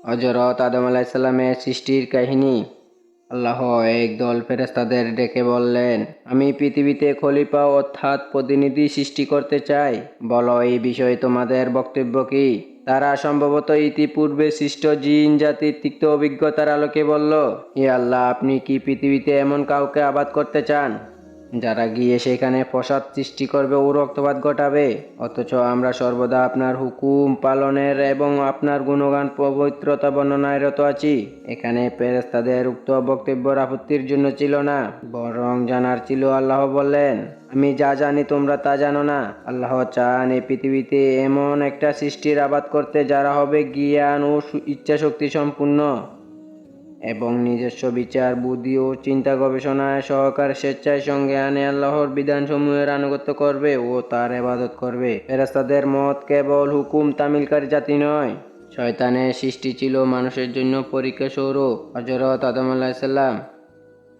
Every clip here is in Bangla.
হযরত আদম আলাইহিসসালামের সৃষ্টির কাহিনী। আল্লাহ একদল ফেরেশতাদের ডেকে বললেন, আমি পৃথিবীতে খলিফা অর্থাৎ প্রতিনিধি সৃষ্টি করতে চাই। বলো, এই বিষয়ে তোমাদের বক্তব্য কি? তারা সম্ভবত ইতিপূর্বে সৃষ্ট জিন জাতির তিক্ত অভিজ্ঞতার আলোকে বলল, হে আল্লাহ, আপনি কি পৃথিবীতে এমন কাউকে আবাদ করতে চান যারা গিয়ে সেখানে ফসাদ সৃষ্টি করবে ও রক্তপাত ঘটাবে? অথচ আমরা সর্বদা আপনার হুকুম পালনের এবং আপনার গুণগান পবিত্রতা বর্ণনায় রত আছি। এখানে ফেরেশতাদের উক্ত বক্তব্যের আপত্তির জন্য ছিল না, বরং জানার ছিল। আল্লাহ বললেন, আমি যা জানি তোমরা তা জানো না। আল্লাহ চান এই পৃথিবীতে এমন একটা সৃষ্টির আবাদ করতে যারা হবে জ্ঞান ও ইচ্ছাশক্তি সম্পূর্ণ এবং নিজস্ব বিচার বুদ্ধি ও চিন্তা গবেষণায় সহকারে স্বেচ্ছায় সঙ্গে আনে আল্লাহর বিধানসমূহের আনুগত্য করবে ও তার ইবাদত করবে। ফেরেশতাদের মত কেবল হুকুম তামিলকারী জাতি নয়। শয়তানের সৃষ্টি ছিল মানুষের জন্য পরীক্ষা স্বরূপ। হযরত আদম আলাইহিসসালাম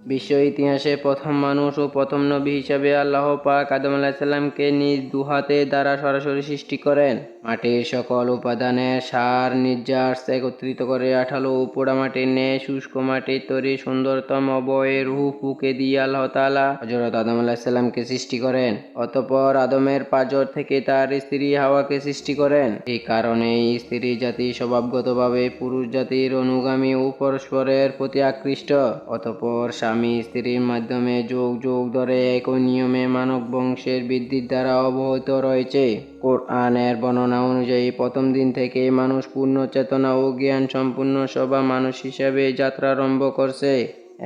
বিশ্ব ইতিহাসে প্রথম মানুষ ও প্রথম নবী হিসাবে আল্লাহ পাক আদম আলাইহিসসালামকে নিজ দুহাতে দ্বারা সরাসরি সৃষ্টি করেন। মাটির সকল উপাদানের সার নির্যাস একত্রিত করে আঠালো ও পোড়ামাটির ন্যায় শুষ্ক মাটির তৈরি সুন্দরতম অবয়ে রূহ ফুঁকে দিয়ে আল্লাহ তাআলা হযরত আদম আলাইহিসসালামকে সৃষ্টি করেন। অতঃপর আদমের পাঁজর থেকে তার স্ত্রী হাওয়াকে সৃষ্টি করেন। এই কারণেই স্ত্রী জাতি স্বভাবগতভাবে পুরুষ জাতির অনুগামী ও পরস্পরের প্রতি আকৃষ্ট। অতঃপর স্বামী স্ত্রীর মাধ্যমে যুগ যুগ ধরে একই নিয়মে মানব বংশের বৃদ্ধির দ্বারা অব্যাহত রয়েছে। কোরআনের বর্ণনা অনুযায়ী প্রথম দিন থেকে মানুষ পূর্ণ চেতনা ও জ্ঞান সম্পূর্ণ সভা মানুষ হিসাবে যাত্রা আরম্ভ করছে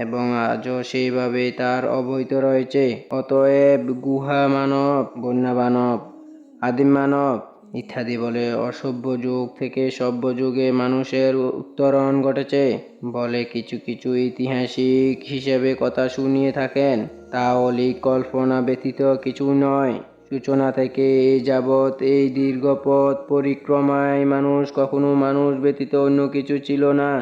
এবং আজও সেইভাবেই তার অব্যাহত রয়েছে। অতএব গুহা মানব, বন্য মানব, আদিম মানব ইত্যাদি বলে অসভ্য যুগ থেকে সভ্য যুগে মানুষের উত্তরণ ঘটেছে বলে কিছু কিছু ঐতিহাসিক হিসেবে কথা শুনিয়ে থাকেন। তা অলীক কল্পনা ব্যতীত কিছু নয়। সূচনা থেকে এই যাবৎ এই দীর্ঘ পথ পরিক্রমায় মানুষ কখনো মানুষ ব্যতীত অন্য কিছু ছিল না।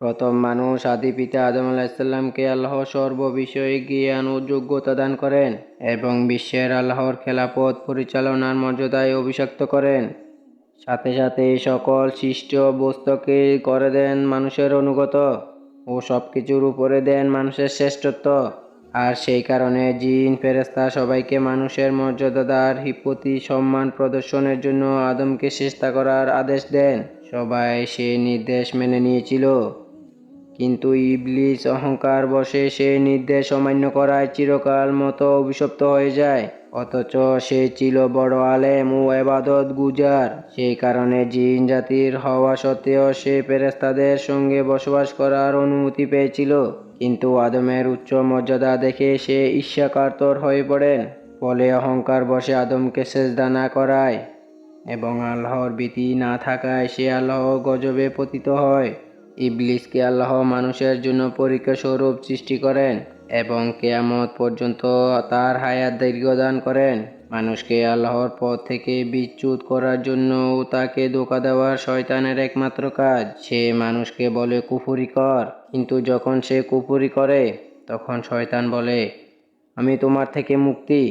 প্রথম মানুষ আদি পিতা আদম আলাইহিসসালামকে আল্লাহ সর্ব বিষয়ে জ্ঞান ও যোগ্যতা দান করেন এবং বিশ্বের আল্লাহর খেলাফত পরিচালনার মর্যাদায় অভিষিক্ত করেন। সাথে সাথে এই সকল সৃষ্ট বস্তুকে করে দেন মানুষের অনুগত ও সবকিছুর উপরে দেন মানুষের শ্রেষ্ঠত্ব। আর সেই কারণে জিন ফেরেশতা সবাইকে মানুষের মর্যাদার প্রতি সম্মান প্রদর্শনের জন্য আদমকে সিজদা করার আদেশ দেন। সবাই সে নির্দেশ মেনে নিয়েছিল, কিন্তু ইবলিস অহংকার বশে সেই নির্দেশ অমান্য করায় চিরকাল মতো অভিশপ্ত হয়ে যায়। অথচ সে ছিল বড় আলেম ও ইবাদত গুজার। সেই কারণে জিন জাতির হওয়া সত্ত্বেও সে ফেরেশতাদের সঙ্গে বসবাস করার অনুমতি পেয়েছিল। কিন্তু আদমের উচ্চ মর্যাদা দেখে সে ঈর্ষাকাতর হয়ে পড়েন। ফলে অহংকার বশে আদমকে সেজদা না করায় এবং আল্লাহর ভীতি না থাকায় সে আল্লাহর গজবে পতিত হয়। ইবলিসকে আল্লাহ মানুষের জন্য পরীক্ষা স্বরূপ সৃষ্টি করেন এবং কিয়ামত পর্যন্ত তার হায়াত দীর্ঘদান করেন। মানুষকে আল্লাহর পথ থেকে বিচ্যুত করার জন্য ও তাকে ধোঁকা দেওয়ার শয়তানের একমাত্র কাজ। সে মানুষকে বলে কুফরি কর, কিন্তু যখন সে কুফরি করে তখন শয়তান বলে, আমি তোমার থেকে মুক্তি,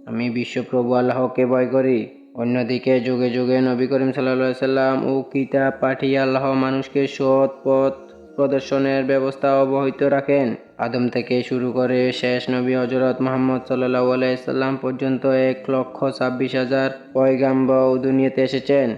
আমি বিশ্বপ্রভু আল্লাহকে ভয় করি। অন্যদিকে যুগে যুগে নবী করিম সাল্লাল্লাহু আলাইহি সাল্লাম ও কিতাব পাঠিয়ে আল্লাহ মানুষকে সৎ পথ প্রদর্শনের ব্যবস্থা অব্যাহত রাখেন। আদম থেকে শুরু করে শেষ নবী হযরত মুহাম্মদ সাল্লাল্লাহু আলাইহি সাল্লাম পর্যন্ত 1,26,000 পয়গাম্বর দুনিয়াতে এসেছেন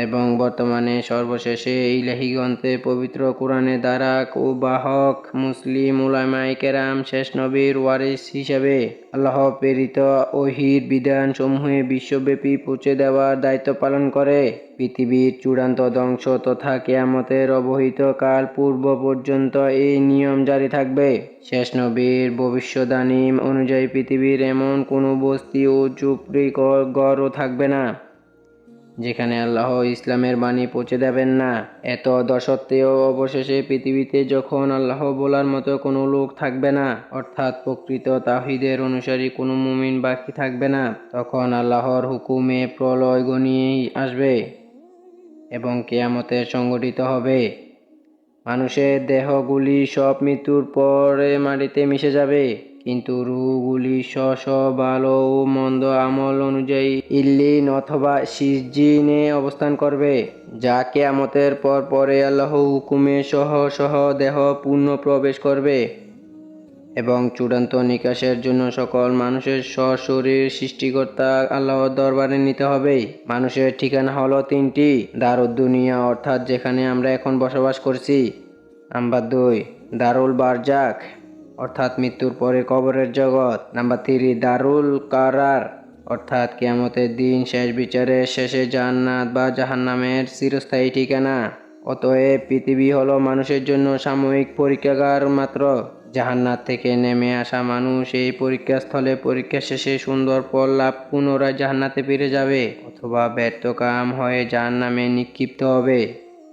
এবং বর্তমানে সর্বশেষে ইলাহি গ্রন্থে পবিত্র কোরআনের ধারক ও বাহক মুসলিম উলামায়ে কেরাম শেষ নবীর ওয়ারিস হিসেবে আল্লাহ প্রেরিত ওহীর বিধান সমূহে বিশ্বব্যাপী পৌঁছে দেওয়ার দায়িত্ব পালন করে। পৃথিবীর চূড়ান্ত ধ্বংস তথা কিয়ামতের অবহিত কাল পূর্ব পর্যন্ত এই নিয়ম জারি থাকবে। শেষ নবীর ভবিষ্যদ্বাণী অনুযায়ী পৃথিবীর এমন কোনো বস্তি ও ঝুপড়ি ঘরও থাকবে না যেখানে আল্লাহ ইসলামের বাণী পৌঁছে দেবেন না। এত সত্ত্বেও অবশেষে পৃথিবীতে যখন আল্লাহ বলার মতো কোনো লোক থাকবে না, অর্থাৎ প্রকৃত তাওহীদের অনুসারী কোনো মুমিন বাকি থাকবে না, তখন আল্লাহর হুকুমে প্রলয় ঘনিয়ে আসবে এবং কিয়ামতের সংঘটিত হবে। মানুষের দেহগুলি সব মৃত্যুর পরে মাটিতে মিশে যাবে, কিন্তু রূহগুলি স্ব ভালো ও মন্দ আমল অনুযায়ী ইল্লিন অথবা সিজজিনে অবস্থান করবে, যা কিয়ামতের পরে আল্লাহ হুকুমে সহ দেহ পূর্ণ প্রবেশ করবে এবং চূড়ান্ত নিকাশের জন্য সকল মানুষের সশরীর সৃষ্টিকর্তা আল্লাহর দরবারে নিতে হবে। মানুষের ঠিকানা হলো তিনটি: দারুদ দুনিয়া, অর্থাৎ যেখানে আমরা এখন বসবাস করছি। নাম্বার 2, দারুল বারজাক, অর্থাৎ মৃত্যুর পরে কবরের জগৎ। নাম্বার 3, দারুল কারার, অর্থাৎ কিয়ামতের দিন শেষ বিচারের শেষে জান্নাত বা জাহান্নামের চিরস্থায়ী ঠিকানা। অতএব পৃথিবী হলো মানুষের জন্য সাময়িক পরীক্ষাগার মাত্র। জাহান্নাত থেকে নেমে আসা মানুষ এই পরীক্ষাস্থলে পরীক্ষা শেষে সুন্দর ফল লাভ পুনরায় জাহান্নাতে ফিরে যাবে, অথবা ব্যর্থকাম হয়ে জাহান্নামে নিক্ষিপ্ত হবে।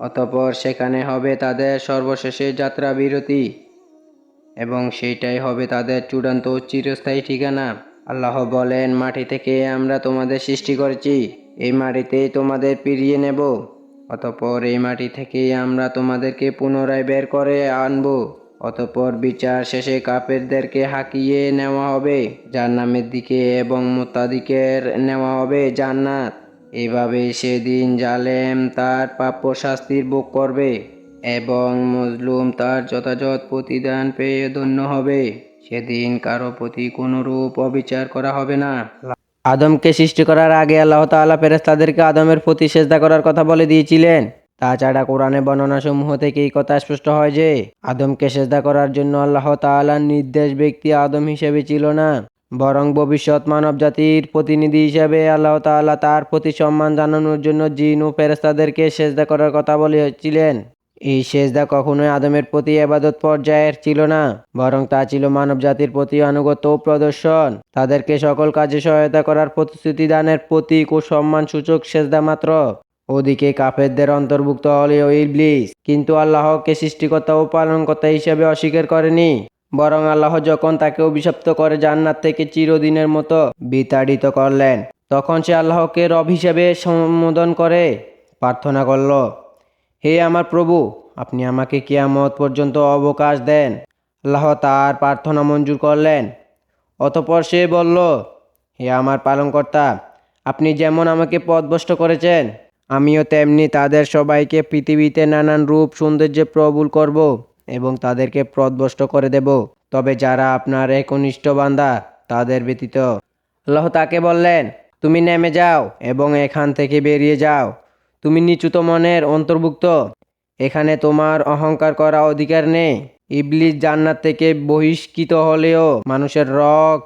অতঃপর সেখানে হবে তাদের সর্বশেষে যাত্রা বিরতি এবং সেইটাই হবে তাদের চূড়ান্ত চিরস্থায়ী ঠিকানা। আল্লাহ বলেন, মাটি থেকে আমরা তোমাদের সৃষ্টি করেছি, এই মাটিতেই তোমাদের ফিরিয়ে নেব। অতঃপর এই মাটি থেকেই আমরা তোমাদেরকে পুনরায় বের করে আনব। অতঃপর বিচার শেষে কাফেরদেরকে হাঁকিয়ে নেওয়া হবে জাহান্নামের দিকে এবং মুত্তাকিদের নেওয়া হবে জান্নাত। এভাবে সেদিন জালেম তার প্রাপ্য শাস্তির ভোগ করবে এবং মজলুম তার যথাযথ প্রতিদান পেয়ে ধন্য হবে। সেদিন কারো প্রতি কোনরূপ অবিচার করা হবে না। আদমকে সৃষ্টি করার আগে আল্লাহ তাআলা ফেরেশতাদেরকে আদমের প্রতি সেজদা করার কথা বলে দিয়েছিলেন। তাছাড়া কোরআনে বর্ণনাসমূহ থেকে এই কথা স্পষ্ট হয় যে আদমকে সেজদা করার জন্য আল্লাহ তাআলার নির্দেশ ব্যক্তি আদম হিসেবে ছিল না, বরং ভবিষ্যৎ মানব জাতির প্রতিনিধি হিসেবে আল্লাহ তাআলা তার প্রতি সম্মান জানানোর জন্য জিন ও ফেরেশতাদেরকে সেজদা করার কথা বলেছিলেন। এই সেজদা কখনোই আদমের প্রতি ইবাদত পর্যায়ের ছিল না, বরং তা ছিল মানব জাতির প্রতি আনুগত্য ও প্রদর্শন, তাদেরকে সকল কাজে সহায়তা করার প্রতিশ্রুতি দানের প্রতীক ও সম্মানসূচক সেজদা মাত্র। ওদিকে কাফেরদের অন্তর্ভুক্ত হলেও ইবলিস কিন্তু আল্লাহকে সৃষ্টিকর্তা ও পালনকর্তা হিসেবে অস্বীকার করেনি, বরং আল্লাহ যখন তাকে অভিশপ্ত করে জান্নাত থেকে চিরদিনের মতো বিতাড়িত করলেন, তখন সে আল্লাহকে রব হিসেবে সম্বোধন করে প্রার্থনা করল, হে আমার প্রভু, আপনি আমাকে কিয়ামত পর্যন্ত অবকাশ দেন। আল্লাহ তার প্রার্থনা মঞ্জুর করলেন। অতঃপর সে বলল, হে আমার পালনকর্তা, আপনি যেমন আমাকে পথভ্রষ্ট করেছেন, আমিও তেমনি তাদের সবাইকে পৃথিবীতে নানান রূপ সৌন্দর্যে প্রবল করব এবং তাদেরকে পথভ্রষ্ট করে দেব, তবে যারা আপনার একনিষ্ঠ বান্দা তাদের ব্যতীত। আল্লাহ তাকে বললেন, তুমি নেমে যাও এবং এখান থেকে বেরিয়ে যাও, তুমি নিচুত মনের অন্তর্ভুক্ত, এখানে তোমার অহংকার করা অধিকার নেই। ইবলিস জান্নাত থেকে বহিষ্কৃত হলেও মানুষের রক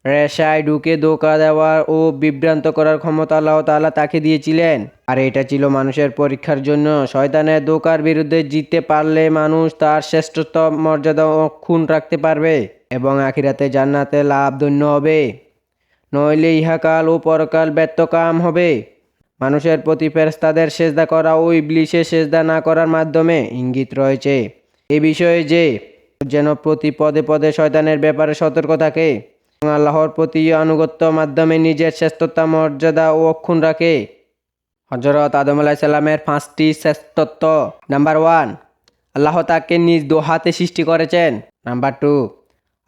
রেশায় ঢুকে ধোঁকা দেওয়ার ও বিভ্রান্ত করার ক্ষমতা আল্লাহ তাআলা তাকে দিয়েছিলেন, আর এটা ছিল মানুষের পরীক্ষার জন্য। শয়তানের ধোঁকার বিরুদ্ধে জিততে পারলে মানুষ তার শ্রেষ্ঠত্ব মর্যাদা অক্ষুণ্ণ রাখতে পারবে এবং আখিরাতে জান্নাতে লাভ ধন্য হবে, নইলে ইহাকাল ও পরকাল ব্যর্থকাম হবে। মানুষের প্রতি ফেরেশতাদের সেজদা করা ও ইবলিসের সেজদা না করার মাধ্যমে ইঙ্গিত রয়েছে এ বিষয়ে যে যেন প্রতি পদে পদে শয়তানের ব্যাপারে সতর্ক থাকে এবং আল্লাহর প্রতি আনুগত্য মাধ্যমে নিজের শ্রেষ্ঠত্ব মর্যাদা ও অক্ষুণ্ণ রাখে। হযরত আদম আলাইহিস সালামের 5টি শ্রেষ্ঠত্ব। নাম্বার 1, আল্লাহ তাকে নিজ দোহাতে সৃষ্টি করেছেন। নাম্বার 2,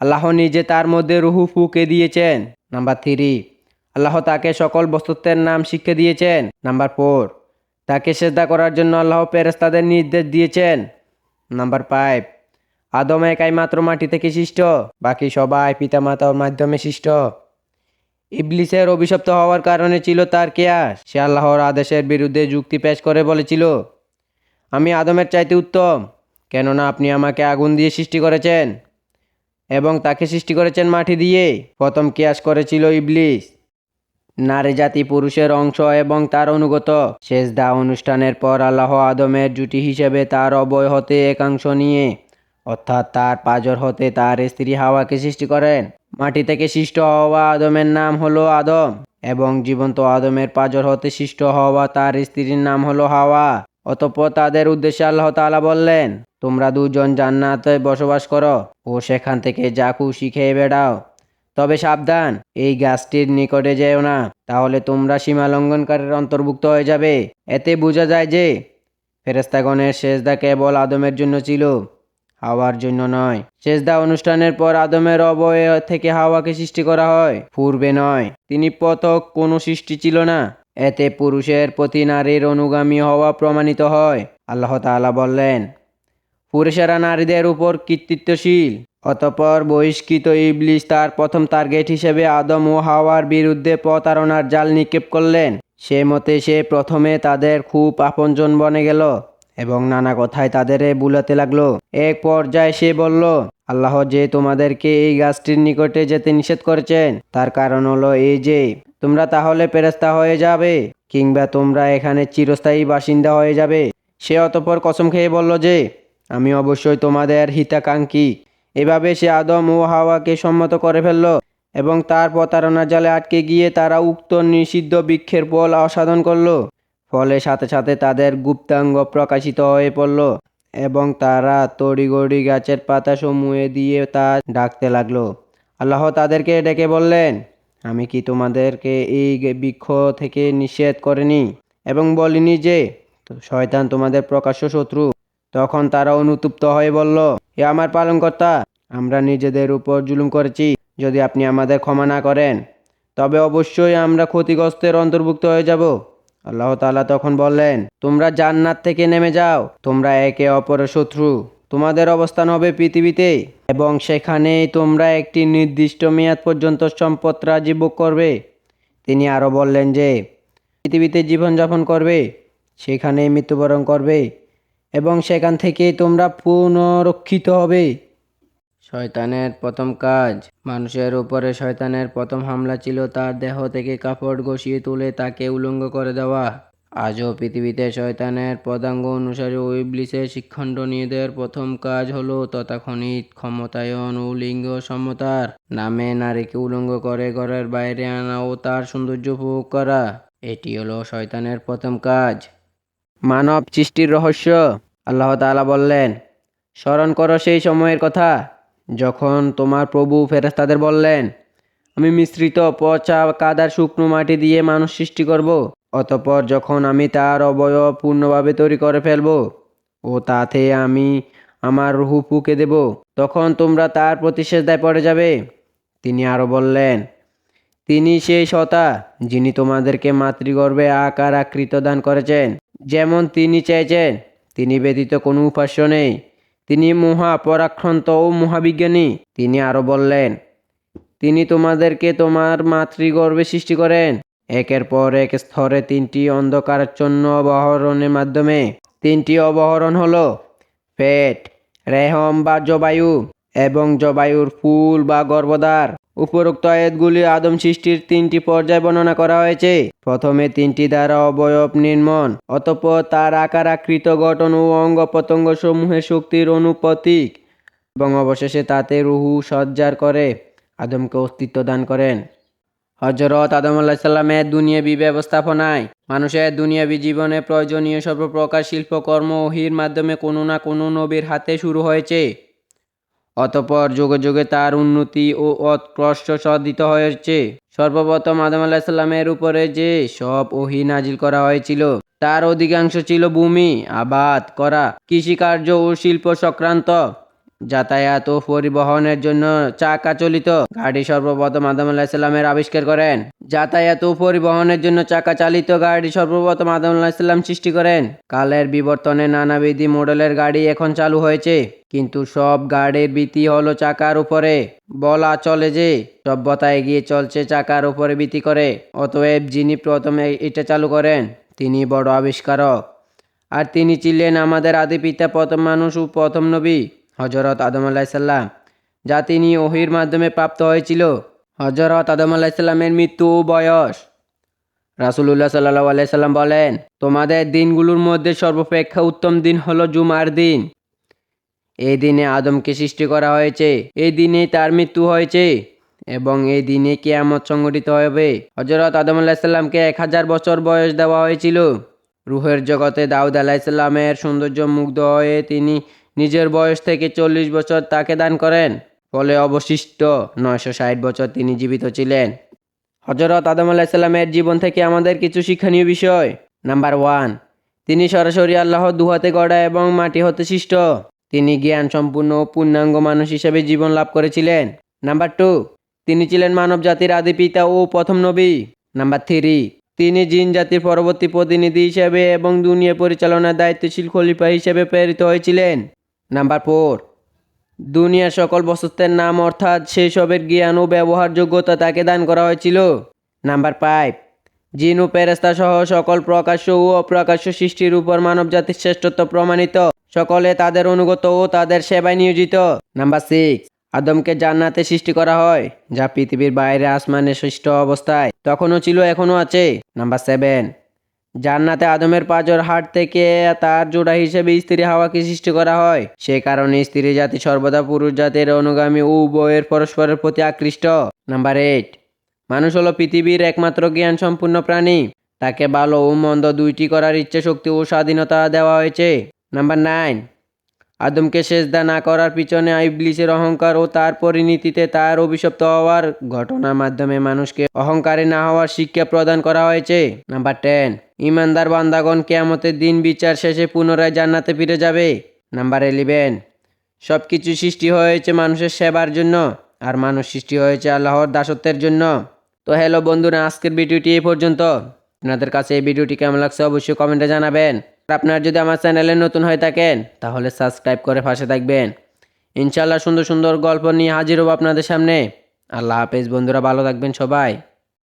আল্লাহ নিজে তার মধ্যে রূহ ফুঁকে দিয়েছেন। নাম্বার 3, আল্লাহ তাকে সকল বস্তুত্বের নাম শিক্ষা দিয়েছেন। নাম্বার 4, তাকে সেজদা করার জন্য আল্লাহ ফেরেশতাদের নির্দেশ দিয়েছেন। নাম্বার 5, আদম একাই মাত্র মাটি থেকে সৃষ্ট, বাকি সবাই পিতামাতার মাধ্যমে সৃষ্ট। ইবলিসের অভিশপ্ত হওয়ার কারণে ছিল তার কেয়াস। সে আল্লাহর আদেশের বিরুদ্ধে যুক্তি পেশ করে বলেছিল, আমি আদমের চাইতে উত্তম, কেননা আপনি আমাকে আগুন দিয়ে সৃষ্টি করেছেন এবং তাকে সৃষ্টি করেছেন মাটি দিয়ে। প্রথম কেয়াস করেছিল ইবলিস, নারী জাতি পুরুষের অংশ এবং তার অনুগত। সেজদা অনুষ্ঠানের পর আল্লাহ আদমের জুটি হিসেবে তার অবয় হতে একাংশ নিয়ে, অর্থাৎ তার পাঁজর হতে তার স্ত্রী হাওয়াকে সৃষ্টি করেন। মাটি থেকে সৃষ্ট হওয়া আদমের নাম হলো আদম এবং জীবন্ত আদমের পাঁজর হতে সৃষ্ট হওয়া তার স্ত্রীর নাম হলো হাওয়া। অতঃপর তাদের উদ্দেশ্যে আল্লাহ তাআলা বললেন, তোমরা দুজন জান্নাতে বসবাস করো ও সেখান থেকে যা খুশি খেয়ে বেড়াও, তবে সাবধান, এই গাছটির নিকটে যেও না, তাহলে তোমরা সীমা লঙ্ঘনকারীর অন্তর্ভুক্ত হয়ে যাবে। এতে বোঝা যায় যে ফেরেশতাগণের সেজদা কেবল আদমের জন্য ছিল, হাওয়ার জন্য নয়। সেজদা অনুষ্ঠানের পর আদমের অবয়ব থেকে হাওয়াকে সৃষ্টি করা হয়, পূর্বে নয়। তিনি পৃথক কোনো সৃষ্টি ছিল না। এতে পুরুষের প্রতি নারীর অনুগামী হওয়া প্রমাণিত হয়। আল্লাহ তাআলা বললেন, পুরুষেরা নারীদের উপর কর্তৃত্বশীল। অতঃপর বহিষ্কৃত ইবলিস তার প্রথম টার্গেট হিসেবে আদম ও হাওয়ার বিরুদ্ধে প্রতারণার জাল নিক্ষেপ করলেন। সে মতে সে প্রথমে তাদের খুব আপনজন বনে গেল এবং নানা কথায় তাদের বুলাতে লাগলো। এক পর্যায়ে সে বলল, আল্লাহ যে তোমাদেরকে এই গাছটির নিকটে যেতে নিষেধ করেছেন তার কারণ হলো এই যে তোমরা তাহলে ফেরেশতা হয়ে যাবে, কিংবা তোমরা এখানে চিরস্থায়ী বাসিন্দা হয়ে যাবে। সে অতঃপর কসম খেয়ে বলল যে আমি অবশ্যই তোমাদের হিতাকাঙ্ক্ষী। এভাবে সে আদম ও হাওয়াকে সম্মত করে ফেলল এবং তার প্রতারণার জালে আটকে গিয়ে তারা উক্ত নিষিদ্ধ বৃক্ষের ফল আস্বাদন করল। ফলে সাথে সাথে তাদের গুপ্তাঙ্গ প্রকাশিত হয়ে পড়ল এবং তারা তড়িঘড়ি গাছের পাতা সমূহে দিয়ে তা ডাকতে লাগলো। আল্লাহ তাদেরকে ডেকে বললেন, আমি কি তোমাদেরকে এই বৃক্ষ থেকে নিষেধ করিনি এবং বলিনি যে শয়তান তোমাদের প্রকাশ্য শত্রু? তখন তারা অনুতপ্ত হয়ে বলল, হে আমার পালনকর্তা, আমরা নিজেদের উপর জুলুম করেছি। যদি আপনি আমাদের ক্ষমা না করেন তবে অবশ্যই আমরা ক্ষতিগ্রস্তের অন্তর্ভুক্ত হয়ে যাব। আল্লাহ তাআলা তখন বললেন, তোমরা জান্নাত থেকে নেমে যাও, তোমরা একে অপরের শত্রু। তোমাদের অবস্থান হবে পৃথিবীতে এবং সেখানেই তোমরা একটি নির্দিষ্ট মেয়াদ পর্যন্ত সম্পদ রাজি ভোগ করবে। তিনি আরও বললেন যে পৃথিবীতে জীবনযাপন করবে, সেখানেই মৃত্যুবরণ করবে এবং সেখান থেকেই তোমরা পুনরুত্থিত হবে। শয়তানের প্রথম কাজ। মানুষের উপরে শয়তানের প্রথম হামলা ছিল তার দেহ থেকে কাপড় গসিয়ে তুলে তাকে উলঙ্গ করে দেওয়া। আজও পৃথিবীতে শয়তানের পদাঙ্গ অনুসারী ও ইবলিসের শিক্ষণ্ডনীয়দের প্রথম কাজ হলো তথাকথিত ক্ষমতায়ন ও লিঙ্গ সমতার নামে নারীকে উলঙ্গ করে ঘরের বাইরে আনা ও তার সৌন্দর্য উপভোগ করা। এটি হলো শয়তানের প্রথম কাজ। মানব সৃষ্টির রহস্য। আল্লাহ তাআলা বললেন, স্মরণ করো সেই সময়ের কথা যখন তোমার প্রভু ফেরেশতাদের বললেন, আমি মিশ্রিত পচা কাদার শুকনো মাটি দিয়ে মানুষ সৃষ্টি করব। অতঃপর যখন আমি তার অবয়ব পূর্ণভাবে তৈরি করে ফেলব ও তাতে আমি আমার রূহ ফুঁকে দেব, তখন তোমরা তার প্রতি সেজদায় পড়ে যাবে। তিনি আরও বললেন, তিনি সেই সত্তা যিনি তোমাদেরকে মাতৃগর্ভে আকার আকৃতি দান করেছেন যেমন তিনি চেয়েছেন। তিনি ব্যতীত কোনো উপাস্য নেই। তিনি মহাপরাক্রান্ত ও মহাবিজ্ঞানী। তিনি আরও বললেন, তিনি তোমাদেরকে তোমার মাতৃগর্ভে সৃষ্টি করেন একের পর এক স্তরে তিনটি অন্ধকারাচ্ছন্ন অবহরণের মাধ্যমে। তিনটি অবহরণ হলো পেট, রেহম বা জবায়ু এবং জবায়ুর ফুল বা গর্ভদ্বার। উপরোক্ত আয়াতগুলি আদম সৃষ্টির তিনটি পর্যায় বর্ণনা করা হয়েছে। প্রথমে তিনটি দ্বারা অবয়ব নির্মাণ, অতঃপর তার আকার আকৃতি গঠন ও অঙ্গ প্রত্যঙ্গ সমূহের শক্তির অনুপাতিক এবং অবশেষে তাতে রূহ সঞ্চার করে আদমকে অস্তিত্ব দান করেন। হযরত আদম আলাইহিস সালামের দুনিয়াবী ব্যবস্থাপনায় মানুষের দুনিয়াবী জীবনে প্রয়োজনীয় সর্বপ্রকার শিল্পকর্ম ওহীর মাধ্যমে কোনো না কোনো নবীর হাতে শুরু হয়েছে। অতঃপর যুগে যুগে তার উন্নতি ও উৎকর্ষ সাধিত হয়েছে। সর্বপ্রথম আদম আলাইহিস সালামের উপরে যে সব ওহী নাজিল করা হয়েছিল তার অধিকাংশ ছিল ভূমি আবাদ করা, কৃষিকার্য ও শিল্প সংক্রান্ত। যাতায়াত ও পরিবহনের জন্য চাকা চালিত গাড়ি সর্বপ্রথম আদম আলাইহিস সালামের আবিষ্কার করেন। যাতায়াত ও পরিবহনের জন্য চাকা চালিত গাড়ি সর্বপ্রথম আদম আলাইহিস সালাম সৃষ্টি করেন। কালের বিবর্তনে নানাবিধ মডেলের গাড়ি এখন চালু হয়েছে, কিন্তু সব গাড়ির ভিত্তি হলো চাকার উপরে। বলা চলে যে সভ্যতা এগিয়ে চলছে চাকার উপরে ভিত্তি করে। অতএব যিনি প্রথমে এটা চালু করেন তিনি বড় আবিষ্কারক, আর তিনি ছিলেন আমাদের আদি পিতা, প্রথম মানুষ ও প্রথম নবী হযরত আদম আলাইহিস সালাম, যা তিনি ওহীর মাধ্যমে প্রাপ্ত হয়েছিল। হযরত আদম আলাইহিস সালামের মৃত্যু ও বয়স। রাসূলুল্লাহ সাল্লাল্লাহু আলাইহি সাল্লাম বলেন, তোমাদের দিনগুলোর মধ্যে সর্বাপেক্ষা উত্তম দিন হলো জুমার দিন। এই দিনে আদমকে সৃষ্টি করা হয়েছে, এই দিনেই তার মৃত্যু হয়েছে এবং এই দিনে কিয়ামত সংঘটিত হবে। হযরত আদম আলাইহিস সালামকে 1000 বছর বয়স দেওয়া হয়েছিল। রূহের জগতে দাউদ আলাইহিস সালামের সৌন্দর্য মুগ্ধ হয়ে তিনি নিজের বয়স থেকে 40 বছর তাকে দান করেন। ফলে অবশিষ্ট 960 বছর তিনি জীবিত ছিলেন। হযরত আদম আলাইহিস সালামের জীবন থেকে আমাদের কিছু শিক্ষণীয় বিষয়। নাম্বার 1, তিনি সরাসরি আল্লাহর দুহাতে গড়া এবং মাটি হতে সৃষ্ট। তিনি জ্ঞান সম্পূর্ণ ও পূর্ণাঙ্গ মানুষ হিসেবে জীবন লাভ করেছিলেন। নাম্বার 2, তিনি ছিলেন মানব জাতির আদি পিতা ও প্রথম নবী। নাম্বার 3, তিনি জিন জাতির পরবর্তী প্রতিনিধি হিসেবে এবং দুনিয়া পরিচালনার দায়িত্বশীল খলিফা হিসেবে প্রেরিত হয়েছিলেন। নাম্বার 4, দুনিয়ার সকল বস্তুর নাম অর্থাৎ সেসবের জ্ঞান ও ব্যবহার যোগ্যতা তাকে দান করা হয়েছিল। নাম্বার 5, জিন ও ফেরেশতা সহ সকল প্রকাশ্য ও অপ্রকাশ্য সৃষ্টির উপর মানবজাতির শ্রেষ্ঠত্ব প্রমাণিত, সকলে তাদের অনুগত ও তাদের সেবায় নিয়োজিত। নাম্বার 6, আদমকে জান্নাতে সৃষ্টি করা হয়, যা পৃথিবীর বাইরে আসমানে সৃষ্ট অবস্থায় তখনও ছিল, এখনও আছে। নাম্বার 7, জান্নাতে আদমের পাঁজর হাট থেকে তার জোড়া হিসেবে স্ত্রী হাওয়াকে সৃষ্টি করা হয়। সে কারণে স্ত্রী জাতি সর্বদা পুরুষ জাতির অনুগামী ও উভয়ের পরস্পরের প্রতি আকৃষ্ট। নাম্বার 8, মানুষ হলো পৃথিবীর একমাত্র জ্ঞান সম্পূর্ণ প্রাণী। তাকে ভালো ও মন্দ দুইটি করার ইচ্ছা শক্তি ও স্বাধীনতা দেওয়া হয়েছে। নাম্বার 9, আদমকে সেজদা না করার পিছনে ইবলিসের অহংকার ও তার পরিণতিতে তার অভিশপ্ত হওয়ার ঘটনার মাধ্যমে মানুষকে অহংকারী না হওয়ার শিক্ষা প্রদান করা হয়েছে। নাম্বার 10, ইমানদার বান্দাগণ কিয়ামতের দিন বিচার শেষে পুনরায় জান্নাতে ফিরে যাবে। নাম্বার 11, সব কিছু সৃষ্টি হয়েছে মানুষের সেবার জন্য, আর মানুষ সৃষ্টি হয়েছে আল্লাহর দাসত্বের জন্য। তো হ্যালো বন্ধুরা, আজকের ভিডিওটি এই পর্যন্ত। আপনাদের কাছে এই ভিডিওটি কেমন লাগছে অবশ্যই কমেন্টে জানাবেন। আর আপনারা যদি আমার চ্যানেলে নতুন হয়ে থাকেন তাহলে সাবস্ক্রাইব করে পাশে থাকবেন। ইনশাআল্লাহ সুন্দর সুন্দর গল্প নিয়ে হাজির হব আপনাদের সামনে। আল্লাহ হাফেজ বন্ধুরা, ভালো থাকবেন সবাই।